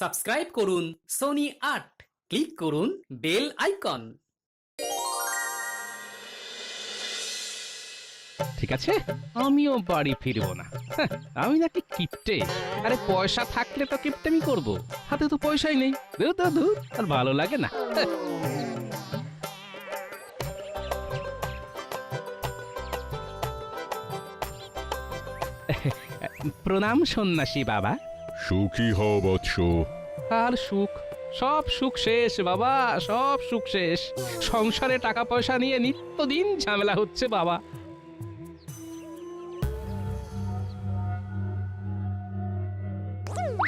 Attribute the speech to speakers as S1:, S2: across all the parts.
S1: Subscribe করুন Sony ৮, click করুন bell icon.
S2: ঠিক আছে, আমিও বাড়ি ফিরবো না। হ্যাঁ, আমি নাকি কিপটে? আরে পয়সা থাকলে তো কিপটেমি করব, হাতে তো পয়সাই নেই। ধুর, আর ভালো লাগে না। হ্যাঁ। প্রণাম সন্ন্যাসী বাবা।
S3: সুখী হও বৎস।
S2: আর সুখ, সব সুখ শেষ বাবা, সব সুখ শেষ। সংসারে টাকা পয়সা নিয়ে নিত্যদিন ঝামেলা হচ্ছে বাবা।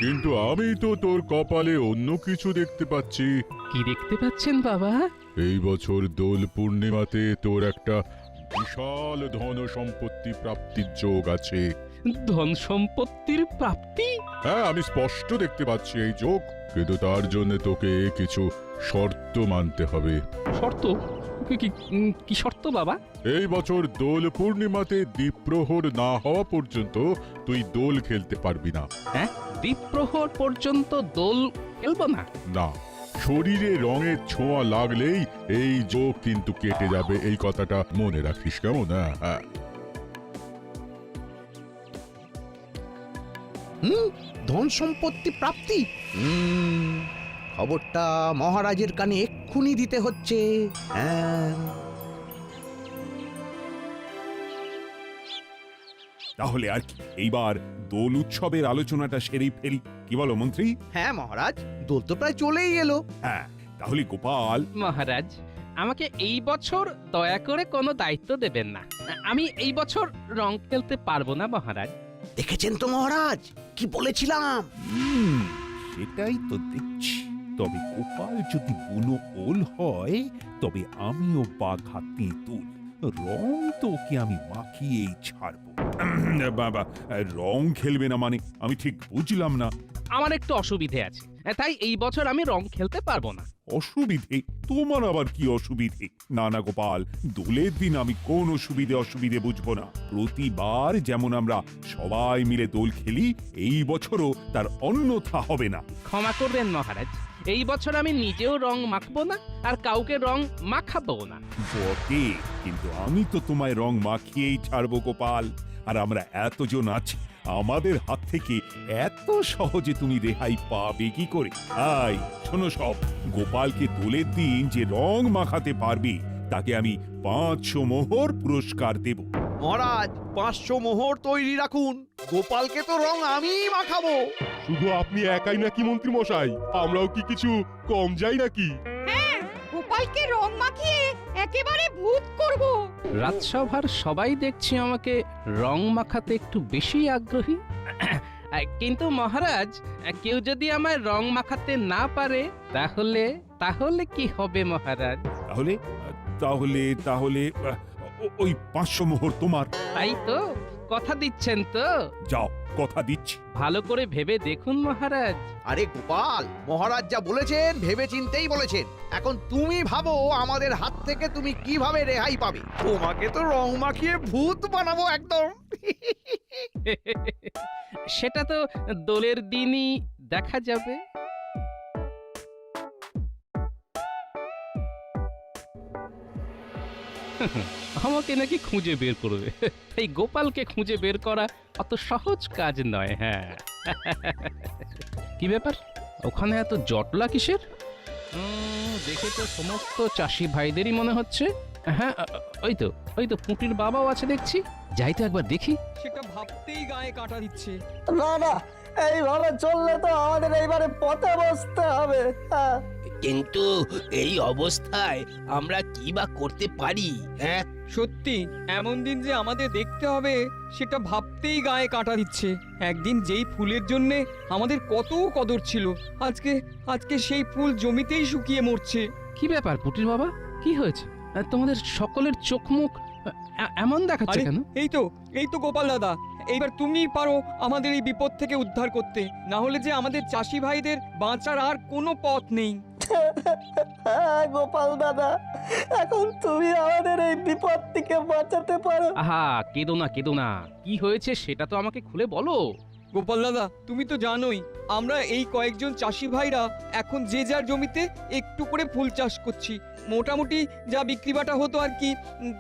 S3: কিন্তু আমি তো তোর কপালে অন্য কিছু দেখতে পাচ্ছি।
S2: কি দেখতে পাচ্ছেন বাবা?
S3: এই বছর দোল পূর্ণিমাতে তোর একটা বিশাল ধন সম্পত্তি প্রাপ্তির যোগ আছে।
S2: ধন সম্পত্তির প্রাপ্তি?
S3: হ্যাঁ, আমি স্পষ্ট দেখতে পাচ্ছি এই যোগ, কিন্তু তার জন্য তোকে কিছু শর্ত মানতে হবে।
S2: শর্ত? কি শর্ত বাবা?
S3: এই বছর দোল পূর্ণিমাতে দ্বীপ্রহর না হওয়া পর্যন্ত তুই দোল খেলতে পারবি না।
S2: হ্যাঁ, দ্বীপ্রহর পর্যন্ত দোল খেলবো না?
S3: না, শরীরে রঙের ছোঁয়া লাগলেই এই যোগ কিন্তু কেটে যাবে, এই কথাটা মনে রাখিস, কেমন? হ্যাঁ।
S4: ধন সম্পত্তি প্রাপ্তি। খবরটা মহারাজের কানে এক্ষুনি দিতে হচ্ছে। হ্যাঁ,
S5: তাহলে আর কি, এইবার দোল উৎসবের আলোচনাটা সেরেই ফেলি, কি বলো মন্ত্রী?
S4: হ্যাঁ মহারাজ, দোল তো প্রায় চলেই এলো।
S5: হ্যাঁ, তাহলে গোপাল।
S2: মহারাজ, আমাকে এই বছর দয়া করে কোনো দায়িত্ব দেবেন না। আমি এই বছর রং খেলতে পারবো না মহারাজ।
S4: দেখেছেন তো মহারাজ, কি বলেছিলাম?
S5: সেটাই তো দেখছি। তবে গোপাল যদি বুনো ওল হয়, তবে আমিও বাঘা তেঁতুল। রং তো ওকে আমি মাখিয়েই ছাড়বো। বাবা, রং খেলবে না মানে আমি ঠিক বুঝলাম না।
S2: আমার একটু অসুবিধে আছে, তাই এই বছর আমি রং খেলতে পারবো না।
S5: অসুবিধে? তোমার আবার কি অসুবিধে? না না গোপাল, দোলের দিন আমি কোন অসুবিধে বুঝবো না। প্রতিবার যেমন আমরা সবাই মিলে দোল খেলি, এই বছরও তার অন্যথা হবে না।
S2: ক্ষমা করবেন মহারাজ, এই বছর আমি নিজেও রং মাখবো না আর কাউকে রং মাখাবো না।
S5: বটে, কিন্তু আমি তো তোমায় রং মাখিয়েই ছাড়বো গোপাল। আর আমরা এতজন আছি, আমাদের হাত থেকে এত সহজে তুমি রেহাই পাবে কি করে? আই শোনো সব, গোপালকে দোলের দিন যে রং মাখাতে পারবে তাকে আমি 500 মোহর পুরস্কার দেব।
S4: মহারাজ, 500 মোহর তৈরি রাখুন। গোপালকে তো রং আমিই মাখাবো।
S6: শুধু আপনি একাই নাকি মন্ত্রী মশাই? আমরাও কি কিছু কম যাই নাকি?
S7: গোপালকে রং মাখিয়ে একেবারে ভূত করব।
S2: রাজসভার সবাই দেখছি আমাকে রং মাখাতে একটু বেশি আগ্রহী। কিন্তু মহারাজ, কেউ যদি আমায় রং মাখাতে না পারে, তাহলে তাহলে কি হবে মহারাজ?
S5: তাহলে তাহলে তাহলে ওই 500 মোহর তোমার।
S2: তাই তো? কথা দিচ্ছেন তো?
S5: যাও, কথা দিচ্ছি।
S2: ভালো করে ভেবে দেখুন মহারাজ।
S4: আরে গোপাল, মহারাজ যা বলেছেন ভেবে চিন্তেই বলেছেন। এখন তুমি ভাবো আমাদের হাত থেকে তুমি কিভাবে রেহাই পাবে। তোমাকে তো রং মাখিয়ে ভূত বানাবো একদম।
S2: সেটা তো দোলের দিনই দেখা যাবে। আমাকে নাকি খুঁজে বের করবে, এই গোপালকে খুঁজে বের করা অত সহজ কাজ নয়। হ্যাঁ, কি ব্যাপার, ওখানে এত জটলা কিসের? দেখে তো সমস্ত চাষি ভাইদেরই মনে হচ্ছে। হ্যাঁ, ওই তো পুঁটির বাবাও আছে দেখছি। যাই তো একবার দেখি।
S8: সেটা ভাবতেই গায়ে কাটা দিচ্ছে।
S9: না না, এইভাবে চললে তো আমাদের এইবারে পথে বসতে হবে।
S10: কিন্তু এই অবস্থায় আমরা কি বা করতে পারি? হ্যাঁ,
S8: সত্যি এমন দিন যে আমাদের দেখতে হবে, সেটা ভাবতেই গায়ে কাটা দিচ্ছে। একদিন যেই ফুলের জন্য আমাদের কত কদর ছিল, আজকে সেই ফুল জমিতেই শুকিয়ে মরছে।
S2: কি ব্যাপার পুটির বাবা, কি হয়েছে? তোমাদের সকলের চোখ মুখ এমন দেখাচ্ছে
S8: আরে,
S2: কেন?
S8: এই তো গোপাল দাদা, এইবার তুমিই পারো আমাদের এই বিপদ থেকে উদ্ধার করতে। না হলে যে আমাদের চাষি ভাইদের বাঁচার আর কোনো পথ নেই।
S9: গোপাল দাদা, এখন তুমি আমাদের এই বিপদ থেকে বাঁচাতে পারো।
S2: আহা, কেঁদো না। কি হয়েছে সেটা তো আমাকে খুলে বলো।
S8: গোপাল দাদা তুমি তো জানোই আমরা এই কয়েকজন চাষি ভাইরা এখন যে যার জমিতে একটু করে ফুল চাষ করছি। মোটামুটি যা বিক্রি বাটা হতো আর কি,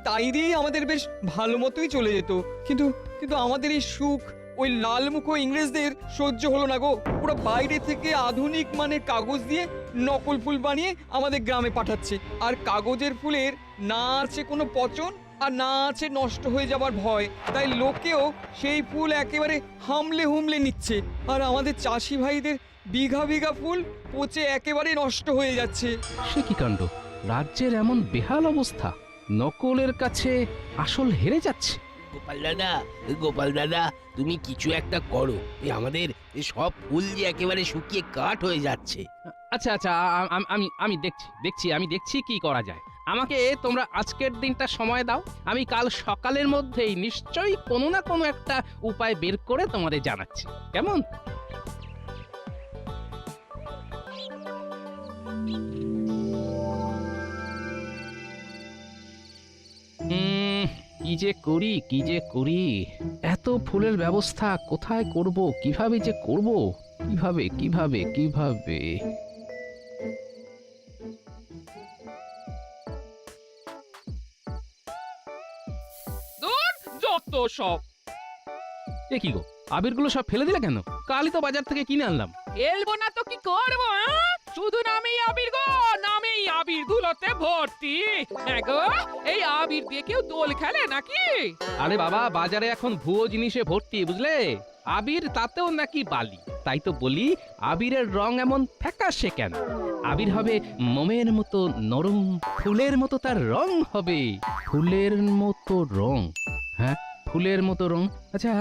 S8: তাই দিয়েই আমাদের বেশ ভালো মতোই চলে যেত। কিন্তু কিন্তু আমাদের এই সুখ ওই লালমুখো ইংরেজদের সহ্য হলো না গো। ওরা বাইরে থেকে আধুনিক মানে কাগজ দিয়ে নকল ফুল বানিয়ে আমাদের গ্রামে পাঠাচ্ছে। আর কাগজের ফুলের না আছে কোনো পচন আর না আছে নষ্ট হয়ে যাবার ভয়, তাই লোকেও সেই ফুল একেবারে হামলে হুমলে নিচ্ছে। আর আমাদের চাষি ভাইদের বিঘা বিঘা ফুল পচে একেবারে নষ্ট হয়ে যাচ্ছে।
S2: সে কি কাণ্ড! রাজ্যের এমন বেহাল অবস্থা, নকলের কাছে আসল হেরে যাচ্ছে।
S10: গোপাল দাদা তুমি কিছু একটা করো, এই আমাদের এই সব ফুল যে একেবারে শুকিয়ে কাঠ হয়ে যাচ্ছে।
S2: আচ্ছা আচ্ছা, আমি দেখছি কি করা যায়। আমাকে তোমরা আজকের দিনটা সময় দাও, আমি কাল সকালের মধ্যেই নিশ্চয়ই কোনো না কোনো একটা উপায় বের করে তোমাদের জানাচ্ছি, কেমন? কি যে করি এত ফুলের ব্যবস্থা কোথায় করব, কিভাবে যে করব, কিভাবে
S11: যত সব।
S2: এ কি গো, আবিরগুলো সব ফেলে দিলে কেন? কালই তো বাজার থেকে কিনে আনলাম।
S11: এলবো না তো কি করবো? শুধু নামেই আবির গো, নামেই আবির ধুলোতে ভর্তি। হ্যাঁ গো, এই আবির দিয়ে কেউ দোল খেলে নাকি?
S2: আরে বাবা, বাজারে এখন ভুয়ো জিনিসে ভর্তি, বুঝলে? আবির তাতেও নাকি বালি। তাই তো বলি, আবিরের রং এমন ফ্যাকাশে কেন? আবির হবে মোমের মতো নরম, ফুলের মতো তার রং হবে। ফুলের মতো রং? হ্যাঁ, ফুলের মতো রং। আচ্ছা,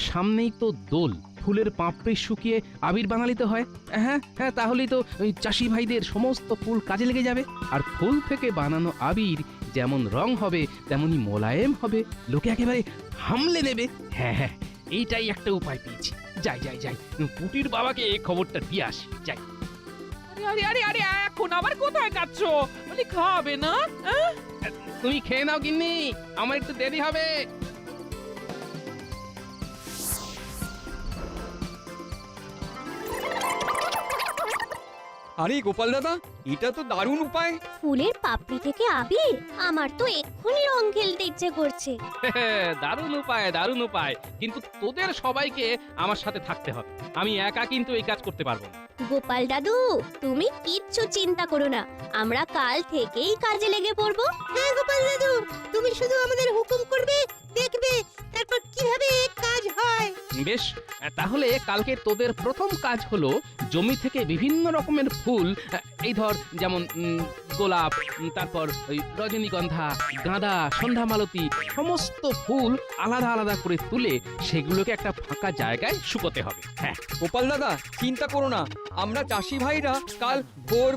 S2: সামনেই তো দোল, ফুলের পাপড়ি শুকিয়ে আবির বানালিতে হয়। হ্যাঁ হ্যাঁ, তাহলেই তো ওই চাষি ভাইদের সমস্ত ফুল কাজে লেগে যাবে। আর ফুল থেকে বানানো আবির যেমন রং হবে তেমনি মোলায়েম হবে, লোকে একেবারে হামলে নেবে। হ্যাঁ হ্যাঁ, এইটাই একটা উপায় পেয়েছি। যাই পুটির বাবাকে এই খবরটা দিয়ে আসি, যাই।
S11: আরে আরে আরে, এখন আবার কোথায় যাচ্ছ? বলি খাবে না?
S2: তুমি খেয়ে নাও গিন্নি, আমার একটু দেরি হবে।
S8: আরে গোপাল দাদা, এটা তো দারুণ উপায়।
S12: ফুলের পাপড়ি থেকে আবির? আমার তো এক্ষুনি রং খেলতে ইচ্ছে করছে।
S2: দারুণ উপায়, কিন্তু তোদের সবাইকে আমার সাথে থাকতে হবে। আমি একা কিন্তু এই কাজ করতে পারবো না।
S12: গোপাল দাদু, তুমি কিচ্ছু চিন্তা করো না, আমরা কাল থেকেই কাজে লেগে পড়বো। হ্যাঁ গোপাল দাদু, তুমি শুধু আমাদের হুকুম করবে, দেখবে তারপর কিভাবে কাজ হয়।
S2: বেশ, তাহলে কালকে তোদের প্রথম কাজ হলো জমি থেকে বিভিন্ন রকমের ফুল, এই ধর যেমন গোলাপ, তারপর ওই রজনীগন্ধা, গাঁদা, সন্ধ্যামালতী, সমস্ত ফুল আলাদা আলাদা করে তুলে সেগুলোকে একটা ফাঁকা জায়গায় শুকোতে হবে। হ্যাঁ
S8: গোপাল দাদা, চিন্তা করো না, আমরা চাষি ভাইরা কাল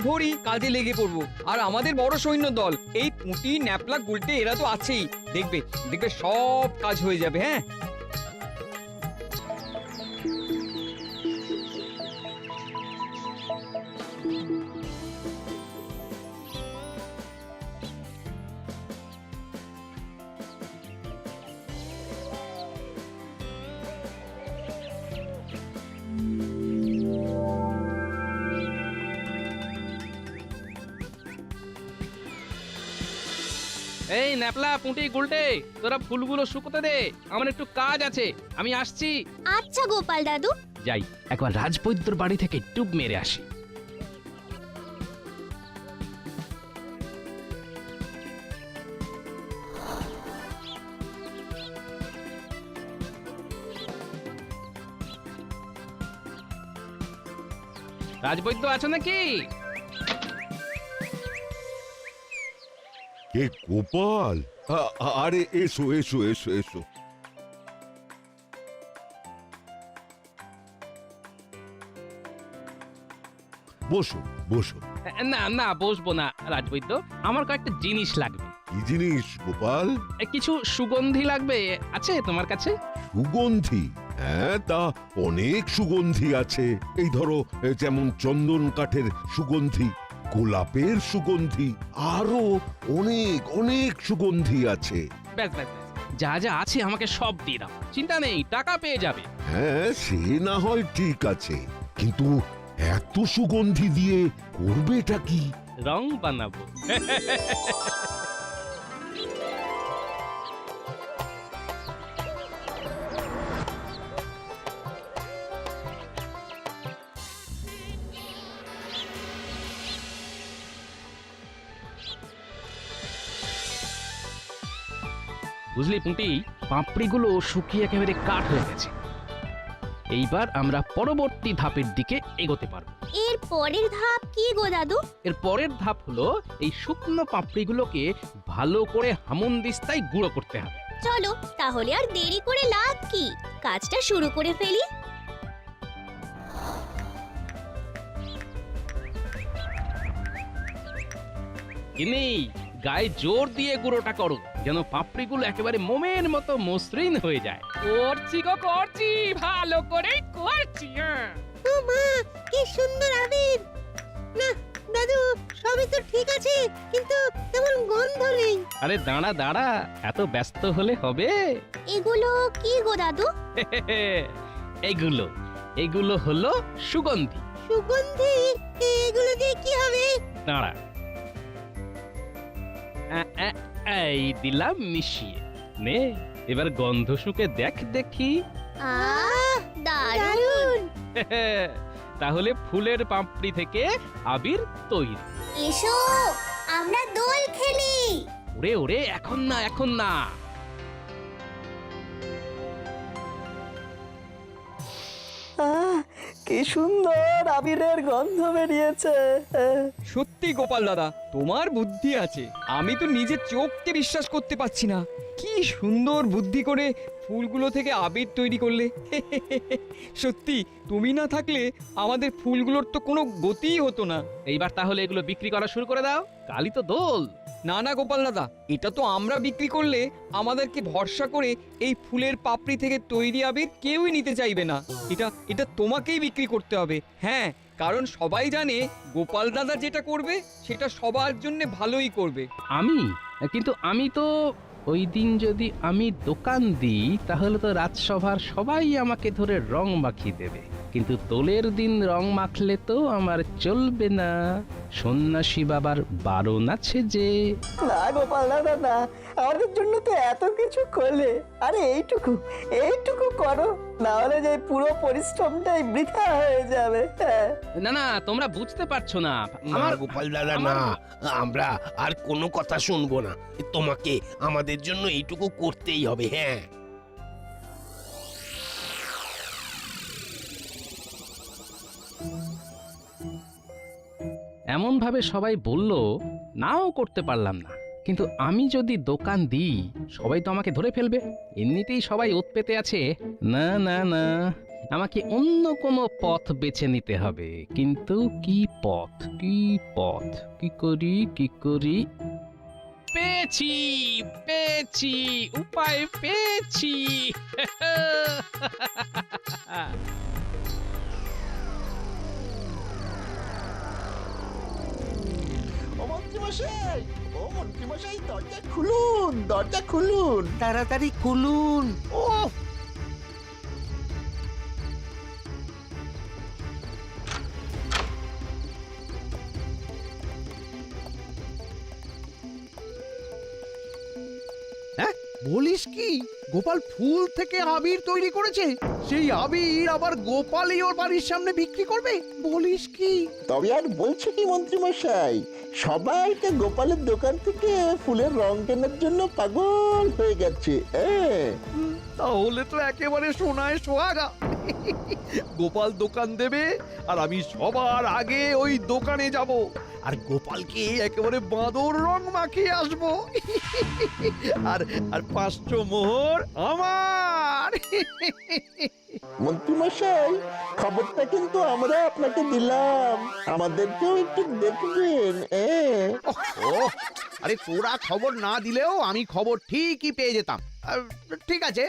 S8: ভোরই কাজে লেগে পড়বো। আর আমাদের বড় সৈন্য দল, এই পুঁটি, ন্যাপলা, গুলটে এরা তো আছেই। দেখবে সব কাজ হয়ে যাবে। হ্যাঁ,
S2: এই ন্যাপলা, পুঁটি, গুলটে, তোরা ফুলগুলো শুকোতে দে, আমার একটু কাজ আছে, আমি আসছি।
S12: আচ্ছা গোপাল দাদু।
S2: যাই, একবার রাজবৈদ্যর বাড়ি থেকে টুপ মেরে আসি। রাজবৈদ্য আছো নাকি?
S3: কে গোপাল? আরে এসো এসো এসো এসো। বসো বসো।
S2: না বসবো না রাজবৈদ্য, আমার কয়েকটা জিনিস লাগবে।
S3: কি জিনিস গোপাল?
S2: কিছু সুগন্ধি লাগবে, আছে তোমার কাছে?
S3: সুগন্ধি? হ্যাঁ, তা অনেক সুগন্ধি আছে। এই ধরো, যেমন চন্দন কাঠের সুগন্ধি, গোলাপের সুগন্ধি, আরো অনেক অনেক সুগন্ধি আছে।
S2: ব্যাস ব্যাস ব্যাস, যা যা আছে আমাকে সব দিয়ে দাও, চিন্তা নেই, টাকা পেয়ে যাবে।
S3: হ্যাঁ সে না হয় ঠিক আছে, কিন্তু এত সুগন্ধি দিয়ে করবেটা কি?
S2: রং বানাবো। বুঝলি পুঁটি, পাপড়িগুলো শুকিয়ে একেবারে কাঠ হয়ে গেছে। এইবার আমরা পরবর্তী ধাপের দিকে এগোতে পারবো।
S12: এর পরের ধাপ কি গো দাদু?
S2: এর পরের ধাপ হলো এই শুকনো পাপড়িগুলোকে ভালো করে হামনদিস্তায় গুঁড়ো করতে হবে।
S12: চলো তাহলে আর দেরি করে লাভ কি, কাজটা শুরু করে ফেলি।
S2: কিনি গায়ে জোর দিয়ে গুঁড়োটা করো, যেন পাপড়িগুলো একেবারে মোমের মতো মসৃণ হয়ে যায়।
S11: করছি গো করছি, ভালো করেই করছি।
S12: ও মা, কি সুন্দর আবির! না দাদু, সবই তো ঠিক আছে, কিন্তু তেমন গন্ধ নেই।
S2: আরে দাঁড়া দাঁড়া, এত ব্যস্ত হলে হবে?
S12: এগুলো কি গো দাদু?
S2: এগুলো এগুলো হলো সুগন্ধি।
S12: সুগন্ধি? এগুলো দিয়ে কি হবে?
S2: দাঁড়া, এই দিলাম মিশিয়ে নে, এবার গন্ধ শুকে দেখ দেখি।
S12: আহ, দারুণ!
S2: তাহলে ফুলের পাপড়ি থেকে আবির তৈরি।
S12: এসো আমরা দোল খেলি।
S2: ওরে ওরে, এখন না এখন না।
S9: কি সুন্দর আবিরের গন্ধ বেরিয়েছে।
S8: সত্যি গোপাল দাদা, তোমার বুদ্ধি আছে। আমি তো নিজের চোখকে বিশ্বাস করতে পারছি না। কি সুন্দর বুদ্ধি করে ফুলগুলো থেকে আবির তৈরি করলে। সত্যি তুমি না থাকলে আমাদের ফুলগুলোর তো কোনো গতিই হতো না।
S2: এইবার তাহলে এগুলো বিক্রি করা শুরু করে দাও, কালই তো দোল।
S8: না না গোপাল দাদা, এটা তো আমরা বিক্রি করলে আমাদেরকে ভরসা করে এই ফুলের পাপড়ি থেকে তৈরি আবির কেউই নিতে চাইবে না। এটা এটা তোমাকেই বিক্রি করতে হবে। হ্যাঁ, কারণ সবাই জানে গোপাল দাদা যেটা করবে সেটা সবার জন্য ভালোই করবে।
S2: কিন্তু আমি তো ওই দিন যদি আমি দোকান দিই তাহলে তো রাজসভার সবাই আমাকে ধরে রং মাখিয়ে দেবে, কিন্তু দোলের দিন রং মাখলে তো আমার চলবে না। সন্ন্যাসী বাবার বারণ আছে যে।
S9: না গোপাল দাদা না, আমাদের জন্য তো এত কিছু করলে, আরে এইটুকু করো, না হলে যে পুরো পরিশ্রমটাই বৃথা হয়ে যাবে।
S2: না না, তোমরা বুঝতে পারছো না।
S10: না গোপাল দাদা না, আমরা আর কোনো কথা শুনবো না। তোমাকে আমাদের জন্য এইটুকু করতেই হবে। হ্যাঁ,
S2: এমন ভাবে সবাই বলল, নাও করতে পারলাম না। কিন্তু আমি যদি দোকান দিই সবাই তো আমাকে ধরে ফেলবে, এমনিতেই সবাই ওত পেতে আছে। না না না, আমাকে অন্য কোনো পথ বেছে নিতে হবে। কিন্তু কি পথ, কি পথ, কি করি? পেয়েছি পেয়েছি, উপায় পেয়েছি।
S9: দরজা খুলুন,
S4: তাড়াতাড়ি খুলুন। ও হ্যাঁ, বলিস কি? গোপাল ফুল থেকে আবির তৈরি করেছে, সেই আবির আবার গোপালই ওর বাড়ির সামনে বিক্রি করবে? বলিস কি?
S9: তবে আর বলছে কি মন্ত্রী মশাই, সবাইকে গোপালের দোকান থেকে ফুলের রং কেনার জন্য পাগল হয়ে গেছে।
S4: তাহলে তো একেবারে সোনায় সোহাগা। গোপাল দোকান দেবে আর আমি সবার আগে ওই দোকানে যাব, আর গোপালকে একেবারে বাঁদর রং মাখিয়ে আসবো। আর আর 500 মোহর আমার।
S9: মন্ত্রী মশাই, খবরটা কিন্তু আমরা আপনাকে দিলাম, আমাদেরকেও একটু দেখবেন।
S4: আরে তোরা খবর না দিলেও আমি খবর ঠিকই পেয়ে যেতাম। ঠিক আছে,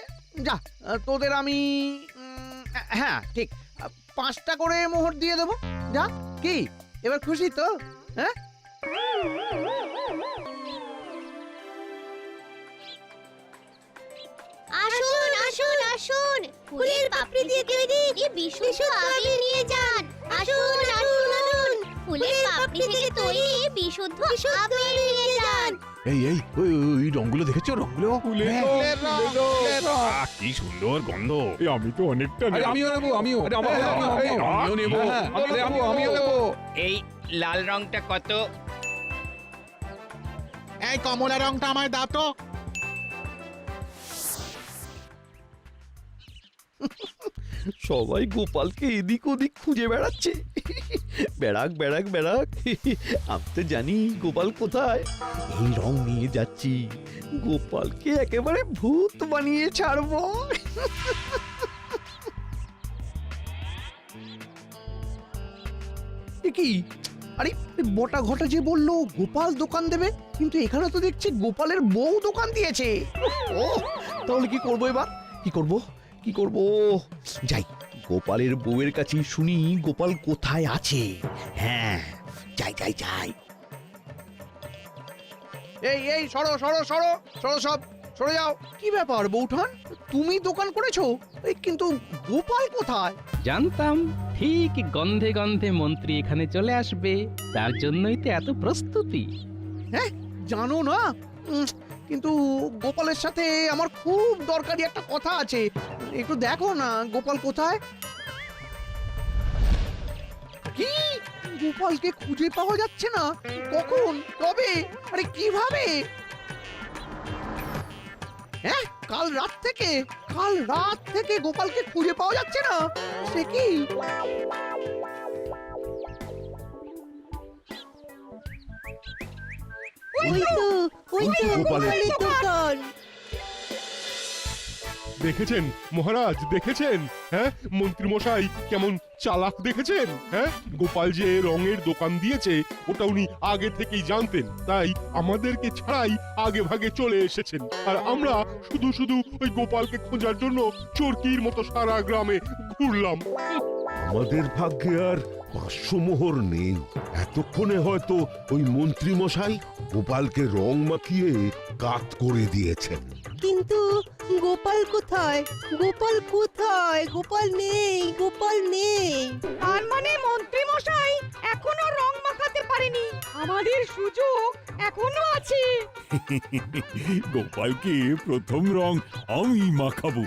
S4: যা, তোদের আমি হ্যাঁ ঠিক 5টা করে মোহর দিয়ে দেবো। যা, কি এবার খুশি তো? হ্যাঁ,
S12: আসুন আসুন আসুন ফুলের পাপড়ি দিয়ে তৈরি বিশুদ্ধ আবির নিয়ে যান। আসুন আসুন আসুন ফুলের পাপড়ি থেকে তৈরি বিশুদ্ধ আবির নিয়ে যান।
S4: এই ওই রংগুলো দেখেছো রংগুলো?
S6: কি সুন্দর গন্ধ আমি তো অনেকটা
S4: আমিও নেবো।
S10: এই লাল রংটা কত?
S6: এই কমলা রংটা আমায় দাও তো।
S4: সবাই গোপালকে এদিক ওদিক খুঁজে বেড়াচ্ছে। বেড়াক বেড়াক বেড়াক, আমি তো জানি গোপাল কোথায়। এই রং নিয়ে যাচ্ছি, গোপালকে একেবারে ভূত বানিয়ে ছাড়বো। এ কি, আরে মোটা ঘটা যে বললো গোপাল দোকান দেবে, কিন্তু এখানে তো দেখছি গোপালের বউ দোকান দিয়েছে। ও তাহলে কি করবো এবার? কি করব যাই, গোপালের বউয়ের কাছে শুনি গোপাল কোথায় আছে। হ্যাঁ, যাই। এই সরো সরে যাও। কি ব্যাপার বউঠান, তুমি দোকান করেছো, কিন্তু গোপাল কোথায়?
S2: জানতাম ঠিক গন্ধে গন্ধে মন্ত্রী এখানে চলে আসবে, তার জন্যই তো এত প্রস্তুতি।
S4: হ্যাঁ জানো না, কিন্তু গোপালের সাথে আমার খুব দরকারি একটা কথা আছে। একটু দেখো না গোপাল কোথায়। কি, গোপালকে খুঁজে পাওয়া যাচ্ছে না? কখন, কবে, আরে কিভাবে? হ্যাঁ, কাল রাত থেকে গোপালকে খুঁজে পাওয়া যাচ্ছে না। সে কি?
S9: ওই তো গোপালের দোকান।
S6: দেখেছেন মহারাজ, দেখেছেন? হ্যাঁ, মন্ত্রী মশাই কেমন চালাক দেখেছেন? হ্যাঁ, গোপাল যে রঙের দোকান দিয়েছে ওটা উনি আগে থেকেই জানতেন, তাই আমাদেরকে ছাড়াই আগে ভাগে চলে এসেছেন। আর আমরা শুধু ওই গোপালকে খোঁজার জন্য চরকির মতো সারা গ্রামে ঘুরলাম।
S3: আমাদের ভাগ্যে আর 500 মোহর নেই। এতক্ষণে হয়তো ওই মন্ত্রী মশাই গোপালকে রং মাখিয়ে কাত করে দিয়েছেন।
S9: কিন্তু গোপাল কোথায়? গোপাল নেই।
S7: তার মানে মন্ত্রী মশাই এখনো রং মাখাতে পারেনি, আমাদের সুযোগ এখনো আছে।
S5: গোপালকে প্রথম রং আমি মাখাবো।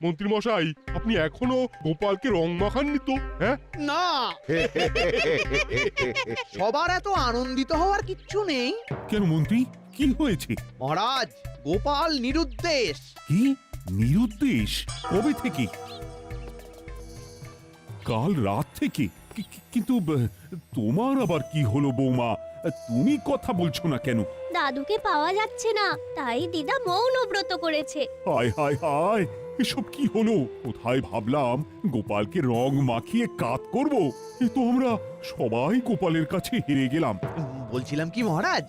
S6: মন্ত্রী মশাই, আপনি এখনো গোপালকে রং মাখাননি তো? হ্যাঁ,
S4: না, সবার এত আনন্দিত হওয়ার কিচ্ছু নেই
S5: কেন মন্ত্রী, কি হয়েছে?
S4: মহারাজ। গোপাল নিরুদ্দেশ।
S5: কি নিরুদ্দেশ? কবে থেকে? কাল রাত থেকে? কিন্তু তোমার আবার কি হলো বৌমা? তুমি কথা বলছো না কেন?
S12: দাদুকে পাওয়া যাচ্ছে না, তাই দিদা মৌনব্রত করেছে।
S5: হায় হায় হায়, এসব কি হলো? কোথায় ভাবলাম গোপালকে রং মাখিয়ে কাত করব, এ তো আমরা সবাই গোপালের কাছে হেরে গেলাম।
S4: বলছিলাম কি মহারাজ,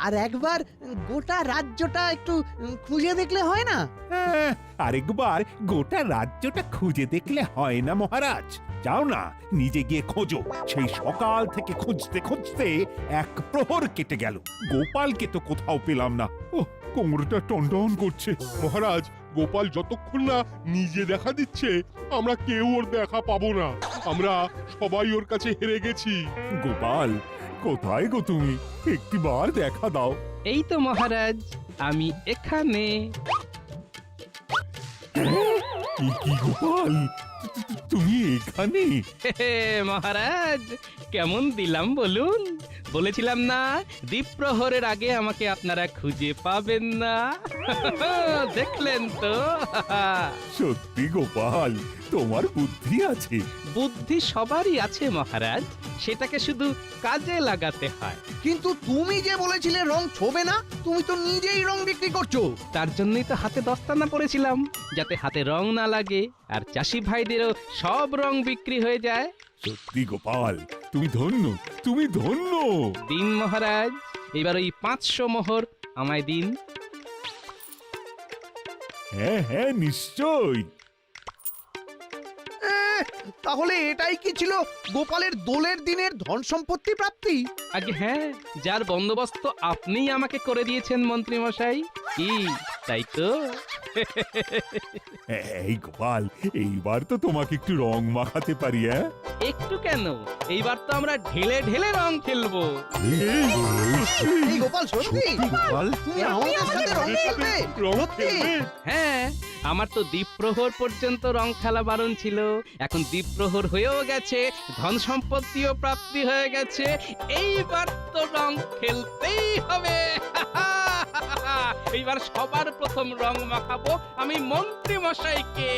S4: আর একবার গোটা রাজ্যটা একটু খুঁজে দেখলে হয় না?
S5: আরেকবার গোটা রাজ্যটা খুঁজে দেখলে হয় না মহারাজ? যাও না, নিজে গিয়ে খোঁজো। সেই সকাল থেকে খুঁজতে খুঁজতে এক প্রহর কেটে গেল, গোপালকে তো কোথাও পেলাম না। ওহ, কোমরটা টনটন করছে।
S6: মহারাজ, গোপাল যতক্ষণ না নিজে দেখা দিচ্ছে আমরা কেউ ওর দেখা পাবো না। আমরা সবাই ওর কাছে হেরে গেছি।
S5: গোপাল কোথায় গো তুমি? একটিবার দেখা দাও।
S2: এই তো মহারাজ, আমি এখানে।
S5: কি গোপাল, তুমি এখানে?
S2: মহারাজ, কেমন দিলাম বলুন? বলেছিলাম না দ্বীপ্রহরের আগে আমাকে আপনারা খুঁজে পাবেন না। দেখলেন তো?
S5: সত্যি গোপাল, তোমার বুদ্ধি আছে।
S2: বুদ্ধি সবারই আছে মহারাজ, সেটাকে শুধু কাজে লাগাতে হয়।
S4: কিন্তু তুমি যে বলেছিলে রং ছোবে না, তুমি তো নিজেই রং বিক্রি করছো।
S2: তার জন্যই তো হাতে দস্তানা পড়েছিলাম, যাতে হাতে রং না লাগে আর চাষি ভাইদেরও সব রং বিক্রি হয়ে যায়।
S5: সত্যি গোপাল, তুমি ধন্য, তুমি ধন্য।
S2: দিন মহারাজ, এবার ওই 500 মোহর আমায় দিন।
S5: হ্যাঁ হ্যাঁ, নিশ্চয়।
S4: তাহলে এটাই কি ছিল গোপালের দোলের দিনের ধন সম্পত্তি প্রাপ্তি?
S2: আগে হ্যাঁ, যার বন্দোবস্ত আপনিই আমাকে করে দিয়েছেন মন্ত্রী মশাই। কি তাই তো?
S5: এই গোপাল, এইবার তো তোমাকে একটু রং মাখাতে পারি।
S2: একটু কেন, এইবার তো আমরা ঢেলে ঢেলে রং খেলবো।
S4: এই গোপাল, সত্যি
S3: গোপাল
S4: তুমি আমাদের সাথে রং খেলবে?
S6: রং
S4: সত্যি?
S6: খেলবে?
S2: হ্যাঁ, আমার তো দ্বীপ্রহর পর্যন্ত রং খেলা বারণ ছিল, এখন দ্বীপ্রহর হয়েও গেছে, ধন সম্পত্তিও প্রাপ্তি হয়ে গেছে, এইবার তো রং খেলতেই হবে। এইবার সবার প্রথম রং মাখাবো আমি মন্ত্রী মশাইকে।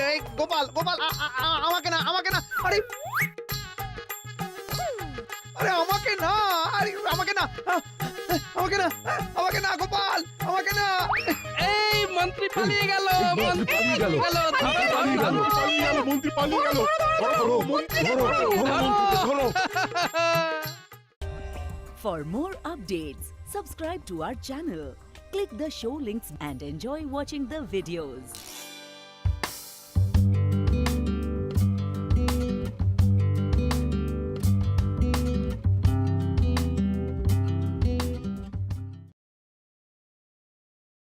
S4: এই গোপাল গোপাল, আমাকে না, আমাকে না, আরে আরে আমাকে না, আরে আমাকে না, আমাকে না, আমাকে না গোপাল, আমাকে না।
S2: এই মন্ত্রী পালিয়ে গেল, মন্ত্রী পালিয়ে গেল,
S6: পালিয়ে গেল, মন্ত্রী পালিয়ে গেল। ধরো, মন্ত্রী, ধরো, ধরো।
S13: For more updates, subscribe to our channel, click the show links and enjoy watching the videos.